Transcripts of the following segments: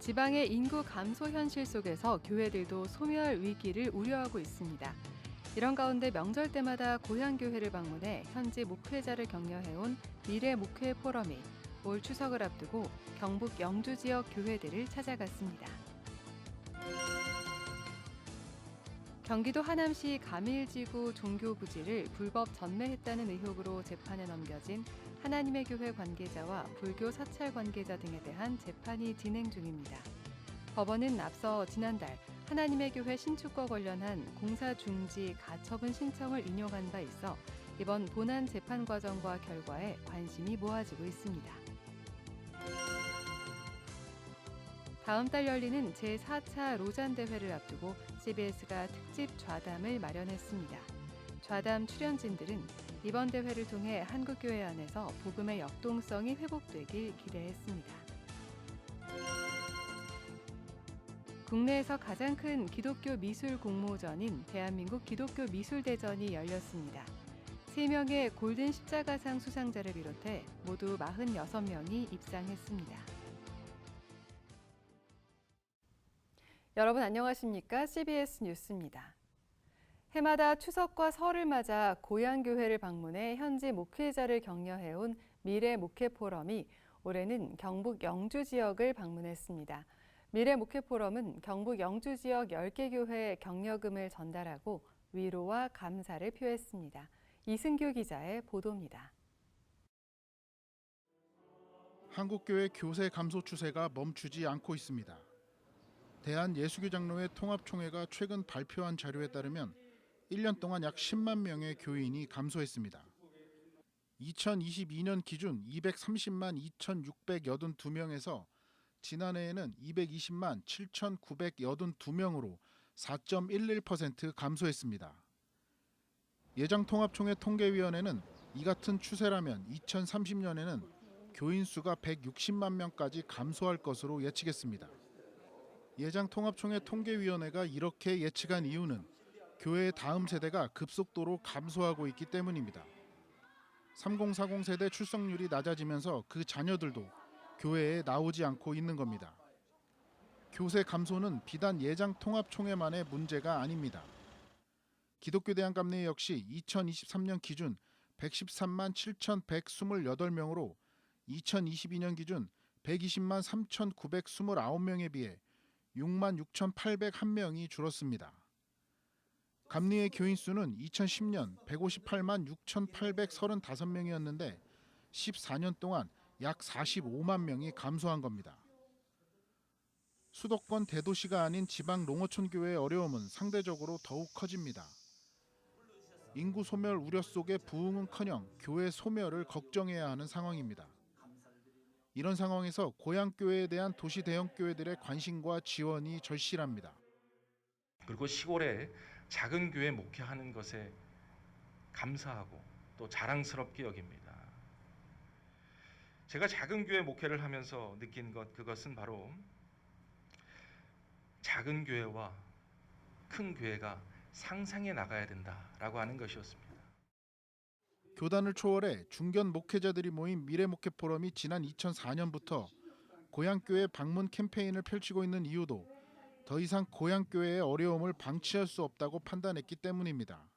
지방의 인구 감소 현실 속에서 교회들도 소멸 위기를 우려하고 있습니다. 이런 가운데 명절 때마다 고향교회를 방문해 현지 목회자를 격려해온 미래 목회 포럼이 올 추석을 앞두고 경북 영주 지역 교회들을 찾아갔습니다. 경기도 하남시 가밀지구 종교부지를 불법 전매했다는 의혹으로 재판에 넘겨진 하나님의 교회 관계자와 불교 사찰 관계자 등에 대한 재판이 진행 중입니다. 법원은 앞서 지난달 하나님의 교회 신축과 관련한 공사 중지 가처분 신청을 인용한 바 있어 이번 본안 재판 과정과 결과에 관심이 모아지고 있습니다. 다음 달 열리는 제4차 로잔 대회를 앞두고 CBS가 특집 좌담을 마련했습니다. 좌담 출연진들은 이번 대회를 통해 한국교회 안에서 복음의 역동성이 회복되길 기대했습니다. 국내에서 가장 큰 기독교 미술 공모전인 대한민국 기독교 미술대전이 열렸습니다. 3명의 골든 십자가상 수상자를 비롯해 모두 46명이 입상했습니다. 여러분 안녕하십니까? CBS 뉴스입니다. 해마다 추석과 설을 맞아 고향교회를 방문해 현지 목회자를 격려해온 미래 목회 포럼이 올해는 경북 영주 지역을 방문했습니다. 미래 목회 포럼은 경북 영주 지역 10개 교회에 격려금을 전달하고 위로와 감사를 표했습니다. 이승규 기자의 보도입니다. 한국교회 교세 감소 추세가 멈추지 않고 있습니다. 대한예수교장로회 통합총회가 최근 발표한 자료에 따르면 1년 동안 약 10만 명의 교인이 감소했습니다. 2022년 기준 230만 2,682명에서 지난해에는 220만 7,982명으로 4.11% 감소했습니다. 예장통합총회 통계위원회는 이 같은 추세라면 2030년에는 교인 수가 160만 명까지 감소할 것으로 예측했습니다. 예장통합총회 통계위원회가 이렇게 예측한 이유는 교회의 다음 세대가 급속도로 감소하고 있기 때문입니다. 3040 세대 출석률이 낮아지면서 그 자녀들도 교회에 나오지 않고 있는 겁니다. 교세 감소는 비단 예장통합총회만의 문제가 아닙니다. 기독교 대한감리회 역시 2023년 기준 113만 7,128명으로 2022년 기준 120만 3,929명에 비해 6만 6,801명이 줄었습니다. 감리회 교인 수는 2010년 158만 6,835명이었는데 14년 동안 약 45만 명이 감소한 겁니다. 수도권 대도시가 아닌 지방 농어촌 교회의 어려움은 상대적으로 더욱 커집니다. 인구 소멸 우려 속에 부흥은커녕 교회 소멸을 걱정해야 하는 상황입니다. 이런 상황에서 고향교회에 대한 도시 대형교회들의 관심과 지원이 절실합니다. 그리고 시골에 작은 교회 목회하는 것에 감사하고 또 자랑스럽게 여깁니다. 제가 작은 교회 목회를 하면서 느낀 그것은 바로 작은 교회와 큰 교회가 상상해 나가야 된다라고 하는 것이었습니다. 교단을 초월해 중견 목회자들이 모인 미래목회 포럼이 지난 2004년부터 고향교회 방문 캠페인을 펼치고 있는 이유도 더 이상 고향교회의 어려움을 방치할 수 없다고 판단했기 때문입니다.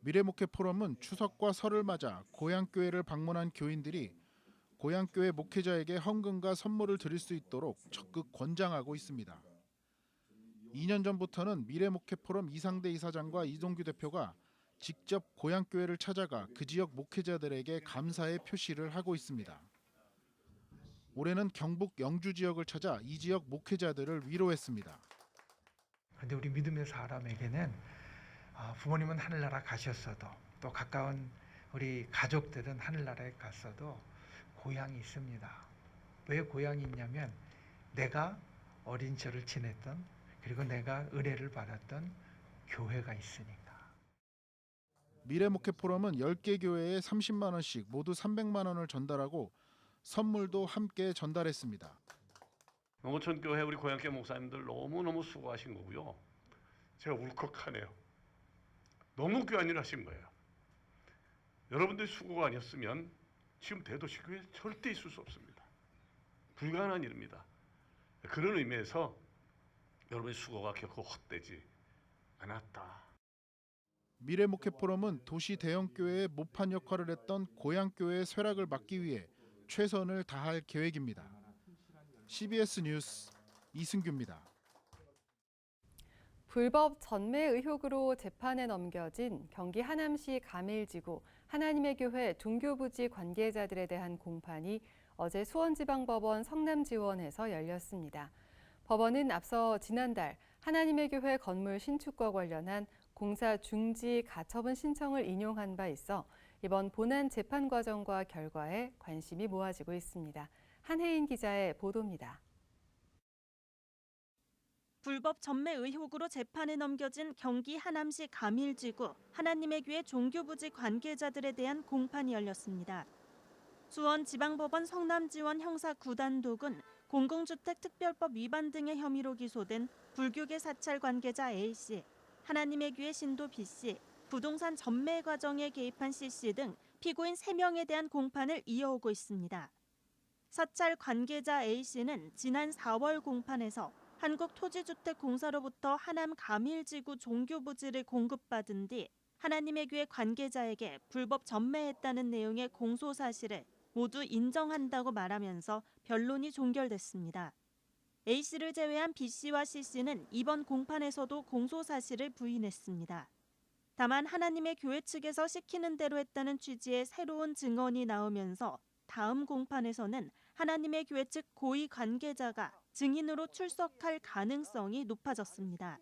미래목회 포럼은 추석과 설을 맞아 고향교회를 방문한 교인들이 고향교회 목회자에게 헌금과 선물을 드릴 수 있도록 적극 권장하고 있습니다. 2년 전부터는 미래목회 포럼 이상대 이사장과 이동규 대표가 직접 고향교회를 찾아가 그 지역 목회자들에게 감사의 표시를 하고 있습니다. 올해는 경북 영주 지역을 찾아 이 지역 목회자들을 위로했습니다. 그런데 우리 믿음의 사람에게는 부모님은 하늘나라 가셨어도 또 가까운 우리 가족들은 하늘나라에 갔어도 고향이 있습니다. 왜 고향이 있냐면 내가 어린 시절을 지냈던 그리고 내가 은혜를 받았던 교회가 있으니까. 미래목회 포럼은 10개 교회에 30만 원씩 모두 300만 원을 전달하고 선물도 함께 전달했습니다. 농어촌 교회 우리 고향교회 목사님들 너무너무 수고하신 거고요. 제가 울컥하네요. 너무 귀한 일 하신 거예요. 여러분들 수고가 아니었으면 지금 대도시 교회 절대 있을 수 없습니다. 불가능한 일입니다. 그런 의미에서 여러분의 수고가 결코 헛되지 않았다. 미래목회 포럼은 도시 대형교회의 모판 역할을 했던 고향교회의 쇠락을 막기 위해 최선을 다할 계획입니다. CBS 뉴스 이승규입니다. 불법 전매 의혹으로 재판에 넘겨진 경기 하남시 가밀지구 하나님의 교회 종교부지 관계자들에 대한 공판이 어제 수원지방법원 성남지원에서 열렸습니다. 법원은 앞서 지난달 하나님의 교회 건물 신축과 관련한 공사 중지 가처분 신청을 인용한 바 있어 이번 본안 재판 과정과 결과에 관심이 모아지고 있습니다. 한혜인 기자의 보도입니다. 불법 전매 의혹으로 재판에 넘겨진 경기 하남시 가밀지구 하나님의 교회 종교부지 관계자들에 대한 공판이 열렸습니다. 수원지방법원 성남지원 형사 9단독은 공공주택특별법 위반 등의 혐의로 기소된 불교계 사찰 관계자 A씨, 하나님의 교회 신도 B씨, 부동산 전매 과정에 개입한 C씨 등 피고인 3명에 대한 공판을 이어오고 있습니다. 사찰 관계자 A씨는 지난 4월 공판에서 한국토지주택공사로부터 하남 가밀지구 종교부지를 공급받은 뒤 하나님의 교회 관계자에게 불법 전매했다는 내용의 공소 사실을 모두 인정한다고 말하면서 변론이 종결됐습니다. A씨를 제외한 B씨와 C씨는 이번 공판에서도 공소 사실을 부인했습니다. 다만 하나님의 교회 측에서 시키는 대로 했다는 취지의 새로운 증언이 나오면서 다음 공판에서는 하나님의 교회 측 고위 관계자가 증인으로 출석할 가능성이 높아졌습니다.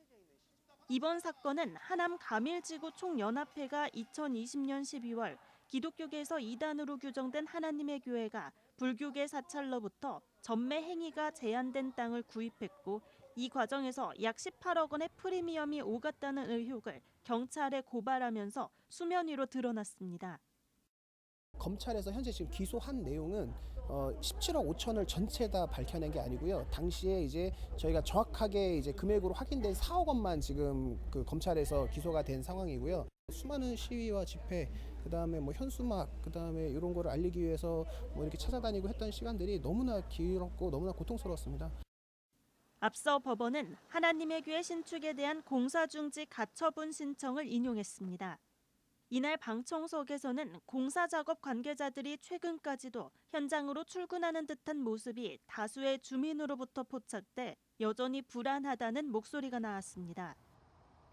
이번 사건은 하남 가밀지구 총연합회가 2020년 12월 기독교계에서 이단으로 규정된 하나님의 교회가 불교계 사찰로부터 전매 행위가 제한된 땅을 구입했고 이 과정에서 약 18억 원의 프리미엄이 오갔다는 의혹을 경찰에 고발하면서 수면 위로 드러났습니다. 검찰에서 현재 지금 기소한 내용은 17억 5천을 전체 다 밝혀낸 게 아니고요. 당시에 이제 저희가 정확하게 이제 금액으로 확인된 4억 원만 지금 그 검찰에서 기소가 된 상황이고요. 수많은 시위와 집회, 그다음에 뭐 현수막, 그다음에 이런 거를 알리기 위해서 뭐 이렇게 찾아다니고 했던 시간들이 너무나 길었고 너무나 고통스러웠습니다. 앞서 법원은 하나님의 교회 신축에 대한 공사중지 가처분 신청을 인용했습니다. 이날 방청석에서는 공사작업 관계자들이 최근까지도 현장으로 출근하는 듯한 모습이 다수의 주민으로부터 포착돼 여전히 불안하다는 목소리가 나왔습니다.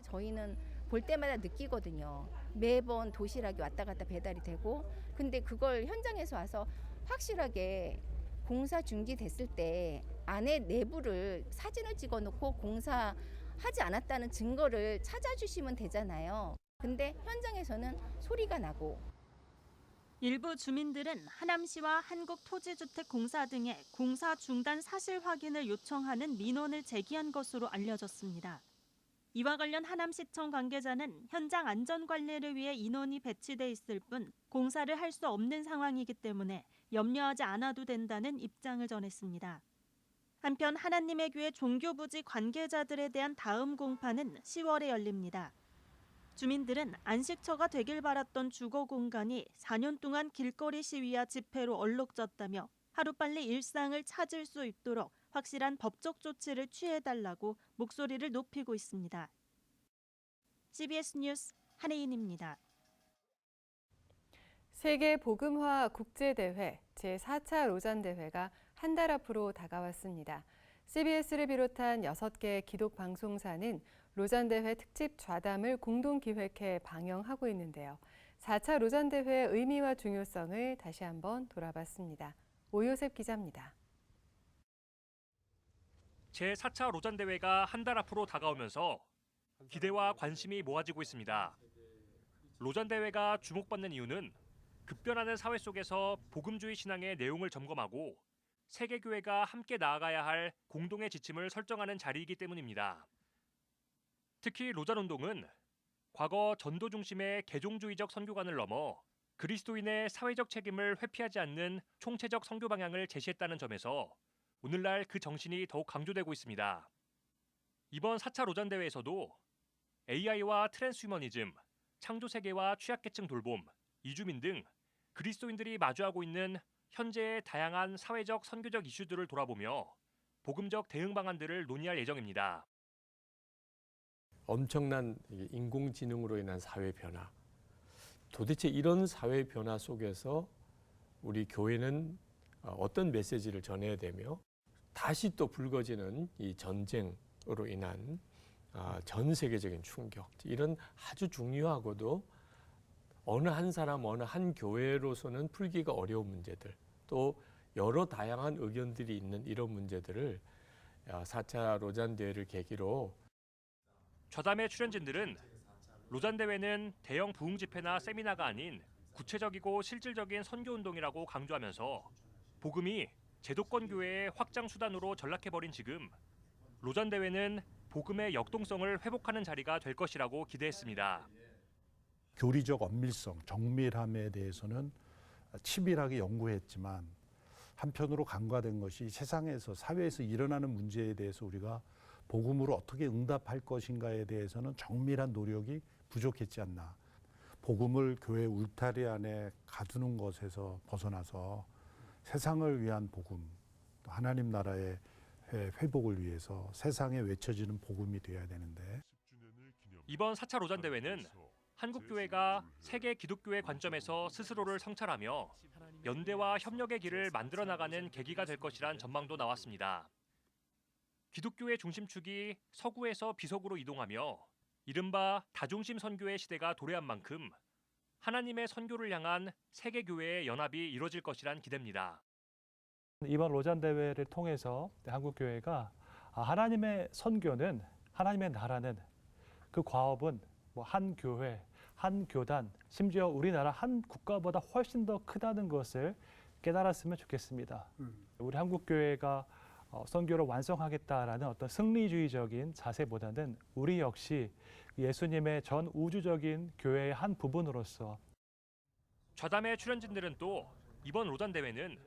저희는 볼 때마다 느끼거든요. 매번 도시락이 왔다 갔다 배달이 되고, 근데 그걸 현장에서 와서 확실하게 공사 중지됐을 때 안에 내부를 사진을 찍어놓고 공사하지 않았다는 증거를 찾아주시면 되잖아요. 근데 현장에서는 소리가 나고. 일부 주민들은 하남시와 한국토지주택공사 등의 공사 중단 사실 확인을 요청하는 민원을 제기한 것으로 알려졌습니다. 이와 관련 하남시청 관계자는 현장 안전관리를 위해 인원이 배치돼 있을 뿐 공사를 할 수 없는 상황이기 때문에 염려하지 않아도 된다는 입장을 전했습니다. 한편 하나님의 교회 종교부지 관계자들에 대한 다음 공판은 10월에 열립니다. 주민들은 안식처가 되길 바랐던 주거 공간이 4년 동안 길거리 시위와 집회로 얼룩졌다며 하루빨리 일상을 찾을 수 있도록 확실한 법적 조치를 취해달라고 목소리를 높이고 있습니다. CBS 뉴스 한혜인입니다. 세계 복음화 국제대회 제4차 로잔대회가 한 달 앞으로 다가왔습니다. CBS를 비롯한 6개 기독 방송사는 로잔대회 특집 좌담을 공동 기획해 방영하고 있는데요. 4차 로잔대회의 의미와 중요성을 다시 한번 돌아봤습니다. 오요셉 기자입니다. 제4차 로잔대회가 한 달 앞으로 다가오면서 기대와 관심이 모아지고 있습니다. 로잔대회가 주목받는 이유는 급변하는 사회 속에서 복음주의 신앙의 내용을 점검하고 세계교회가 함께 나아가야 할 공동의 지침을 설정하는 자리이기 때문입니다. 특히 로잔운동은 과거 전도 중심의 개종주의적 선교관을 넘어 그리스도인의 사회적 책임을 회피하지 않는 총체적 선교 방향을 제시했다는 점에서 오늘날 그 정신이 더욱 강조되고 있습니다. 이번 4차 로잔대회에서도 AI와 트랜스휴머니즘, 창조세계와 취약계층 돌봄, 이주민 등 그리스도인들이 마주하고 있는 현재의 다양한 사회적 선교적 이슈들을 돌아보며 복음적 대응 방안들을 논의할 예정입니다. 엄청난 인공지능으로 인한 사회 변화. 도대체 이런 사회 변화 속에서 우리 교회는 어떤 메시지를 전해야 되며 다시 또 불거지는 이 전쟁으로 인한 전 세계적인 충격. 이런 아주 중요하고도 어느 한 사람, 어느 한 교회로서는 풀기가 어려운 문제들, 또 여러 다양한 의견들이 있는 이런 문제들을 4차 로잔 대회를 계기로 좌담회 출연진들은 로잔 대회는 대형 부흥 집회나 세미나가 아닌 구체적이고 실질적인 선교 운동이라고 강조하면서 복음이 제도권 교회의 확장 수단으로 전락해버린 지금 로잔 대회는 복음의 역동성을 회복하는 자리가 될 것이라고 기대했습니다. 교리적 엄밀성, 정밀함에 대해서는 치밀하게 연구했지만 한편으로 간과된 것이 세상에서 사회에서 일어나는 문제에 대해서 우리가 복음으로 어떻게 응답할 것인가에 대해서는 정밀한 노력이 부족했지 않나. 복음을 교회 울타리 안에 가두는 것에서 벗어나서 세상을 위한 복음, 또 하나님 나라의 회복을 위해서 세상에 외쳐지는 복음이 되어야 되는데 이번 4차 로잔 대회는 한국 교회가 세계 기독교의 관점에서 스스로를 성찰하며 연대와 협력의 길을 만들어 나가는 계기가 될 것이란 전망도 나왔습니다. 기독교의 중심축이 서구에서 비서구로 이동하며 이른바 다중심 선교의 시대가 도래한 만큼 하나님의 선교를 향한 세계 교회의 연합이 이뤄질 것이란 기대입니다. 이번 로잔 대회를 통해서 한국 교회가 하나님의 선교는, 하나님의 나라는, 그 과업은 한 교회, 한 교단, 심지어 우리나라 한 국가보다 훨씬 더 크다는 것을 깨달았으면 좋겠습니다. 우리 한국 교회가 선교를 완성하겠다라는 어떤 승리주의적인 자세보다는 우리 역시 예수님의 전 우주적인 교회의 한 부분으로서 좌담회 출연진들은 또 이번 로잔 대회는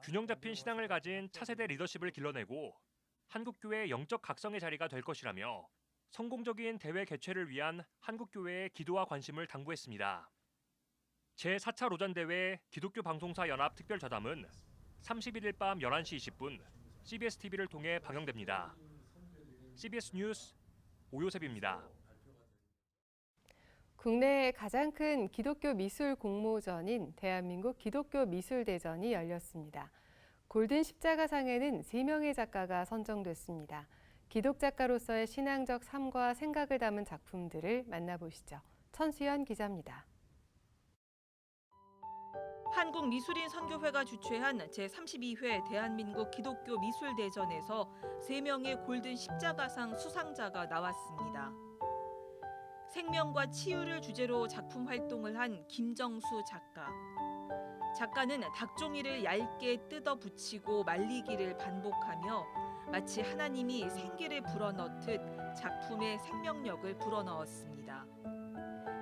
균형 잡힌 신앙을 가진 차세대 리더십을 길러내고 한국교회의 영적 각성의 자리가 될 것이라며 성공적인 대회 개최를 위한 한국교회의 기도와 관심을 당부했습니다. 제4차 로잔 대회 기독교 방송사 연합 특별 좌담은 31일 밤 11시 20분 CBS TV를 통해 방영됩니다. CBS 뉴스 오요셉입니다. 국내의 가장 큰 기독교 미술 공모전인 대한민국 기독교 미술대전이 열렸습니다. 골든 십자가상에는 3명의 작가가 선정됐습니다. 기독 작가로서의 신앙적 삶과 생각을 담은 작품들을 만나보시죠. 천수연 기자입니다. 한국미술인 선교회가 주최한 제32회 대한민국 기독교 미술대전에서 3명의 골든 십자가상 수상자가 나왔습니다. 생명과 치유를 주제로 작품 활동을 한 김정수 작가. 작가는 닭종이를 얇게 뜯어 붙이고 말리기를 반복하며 마치 하나님이 생기를 불어넣듯 작품에 생명력을 불어넣었습니다.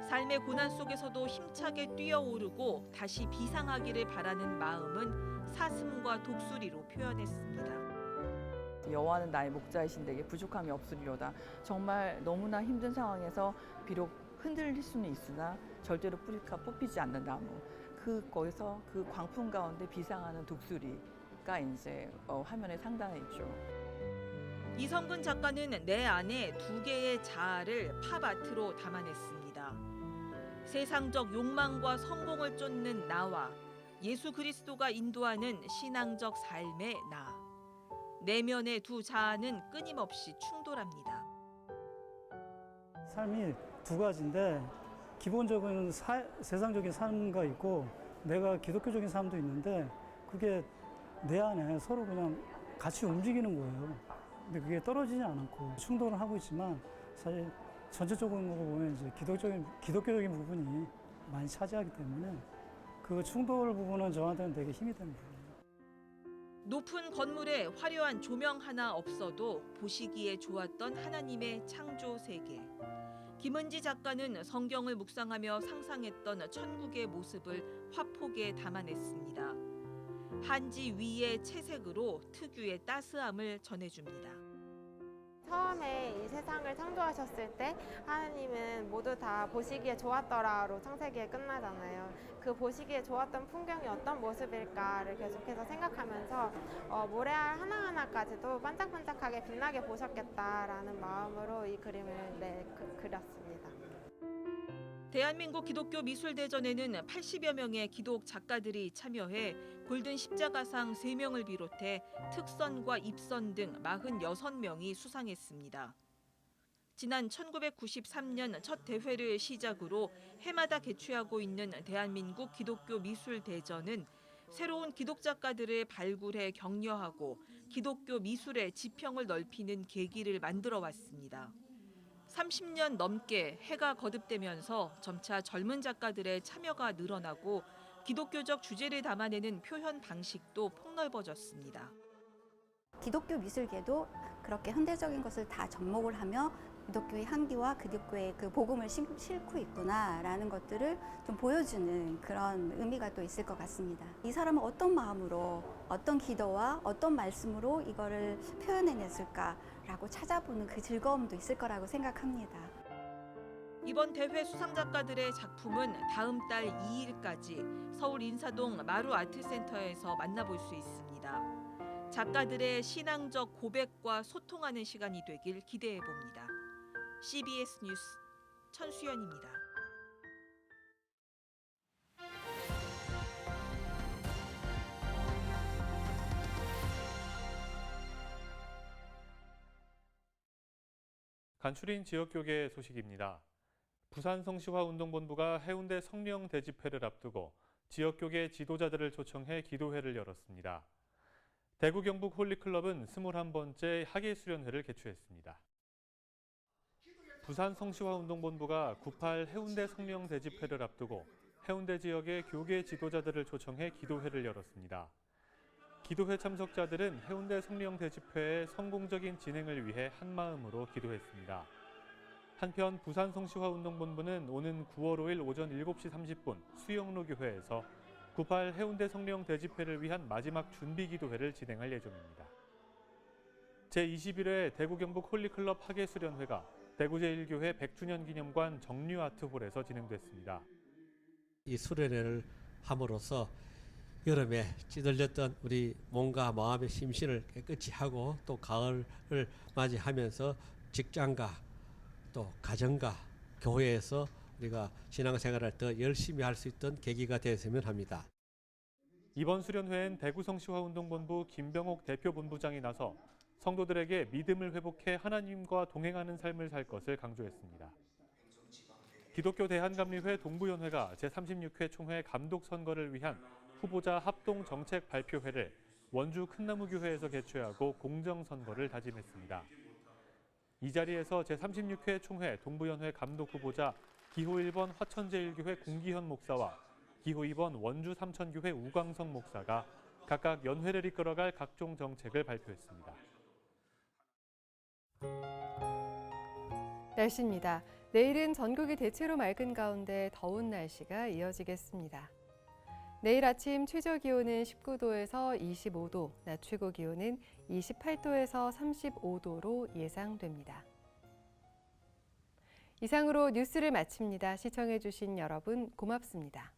삶의 고난 속에서도 힘차게 뛰어오르고 다시 비상하기를 바라는 마음은 사슴과 독수리로 표현했습니다. 여호와는 나의 목자이신 데게 부족함이 없으리로다. 정말 너무나 힘든 상황에서 비록 흔들릴 수는 있으나 절대로 뿌리가 뽑히지 않는 나무. 거기서 그 광풍 가운데 비상하는 독수리가 이제 화면에 상당히 있죠. 이성근 작가는 내 안에 2개의 자아를 팝아트로 담아냈습니다. 세상적 욕망과 성공을 쫓는 나와 예수 그리스도가 인도하는 신앙적 삶의 나. 내면의 2 자아는 끊임없이 충돌합니다. 삶이 2가지인데 기본적인 세상적인 삶과 있고 내가 기독교적인 삶도 있는데 그게 내 안에 서로 그냥 같이 움직이는 거예요. 근데 그게 떨어지지 않고 충돌을 하고 있지만 사실 전체적으로 보면 이제 기독교적인 부분이 많이 차지하기 때문에 그 충돌 부분은 저한테는 되게 힘이 되는 부분이에요. 높은 건물에 화려한 조명 하나 없어도 보시기에 좋았던 하나님의 창조 세계. 김은지 작가는 성경을 묵상하며 상상했던 천국의 모습을 화폭에 담아냈습니다. 한지 위의 채색으로 특유의 따스함을 전해줍니다. 처음에 이 세상을 창조하셨을 때 하나님은 모두 다 보시기에 좋았더라로 창세기에 끝나잖아요. 그 보시기에 좋았던 풍경이 어떤 모습일까를 계속해서 생각하면서 모래알 하나하나까지도 반짝반짝하게 빛나게 보셨겠다라는 마음으로 이 그림을 그렸습니다. 대한민국 기독교 미술대전에는 80여 명의 기독 작가들이 참여해 골든 십자가상 3명을 비롯해 특선과 입선 등 46명이 수상했습니다. 지난 1993년 첫 대회를 시작으로 해마다 개최하고 있는 대한민국 기독교 미술대전은 새로운 기독 작가들을 발굴해 격려하고 기독교 미술의 지평을 넓히는 계기를 만들어 왔습니다. 30년 넘게 해가 거듭되면서 점차 젊은 작가들의 참여가 늘어나고 기독교적 주제를 담아내는 표현 방식도 폭넓어졌습니다. 기독교 미술계도 그렇게 현대적인 것을 다 접목을 하며 기독교의 향기와 기독교의 그 복음을 싣고 있구나라는 것들을 좀 보여주는 그런 의미가 또 있을 것 같습니다. 이 사람은 어떤 마음으로, 어떤 기도와 어떤 말씀으로 이거를 표현해냈을까라고 찾아보는 그 즐거움도 있을 거라고 생각합니다. 이번 대회 수상 작가들의 작품은 다음 달 2일까지 서울 인사동 마루아트센터에서 만나볼 수 있습니다. 작가들의 신앙적 고백과 소통하는 시간이 되길 기대해 봅니다. CBS 뉴스 천수연입니다. 간추린 지역교계 소식입니다. 부산 성시화운동본부가 해운대 성령 대집회를 앞두고 지역교계 지도자들을 초청해 기도회를 열었습니다. 대구 경북 홀리클럽은 21번째 학예수련회를 개최했습니다. 부산 성시화운동본부가 98 해운대 성령 대집회를 앞두고 해운대 지역의 교계 지도자들을 초청해 기도회를 열었습니다. 기도회 참석자들은 해운대 성령 대집회의 성공적인 진행을 위해 한마음으로 기도했습니다. 한편 부산 성시화운동본부는 오는 9월 5일 오전 7시 30분 수영로 교회에서 98 해운대 성령 대집회를 위한 마지막 준비 기도회를 진행할 예정입니다. 제21회 대구 경북 홀리클럽 학예수련회가 대구 제1교회 100주년 기념관 정류아트홀에서 진행됐습니다. 이 수련회를 함으로써 여름에 찌들렸던 우리 몸과 마음의 심신을 깨끗이 하고 또 가을을 맞이하면서 직장과 또 가정과 교회에서 우리가 신앙생활을 더 열심히 할 수 있던 계기가 되었으면 합니다. 이번 수련회엔 대구 성시화운동본부 김병옥 대표본부장이 나서 성도들에게 믿음을 회복해 하나님과 동행하는 삶을 살 것을 강조했습니다. 기독교 대한감리회 동부연회가 제36회 총회 감독 선거를 위한 후보자 합동 정책 발표회를 원주 큰나무교회에서 개최하고 공정 선거를 다짐했습니다. 이 자리에서 제36회 총회 동부연회 감독 후보자 기호 1번 화천제일교회 공기현 목사와 기호 2번 원주 삼천교회 우광성 목사가 각각 연회를 이끌어갈 각종 정책을 발표했습니다. 날씨입니다. 내일은 전국이 대체로 맑은 가운데 더운 날씨가 이어지겠습니다. 내일 아침 최저 기온은 19도에서 25도, 낮 최고 기온은 28도에서 35도로 예상됩니다. 이상으로 뉴스를 마칩니다. 시청해주신 여러분 고맙습니다.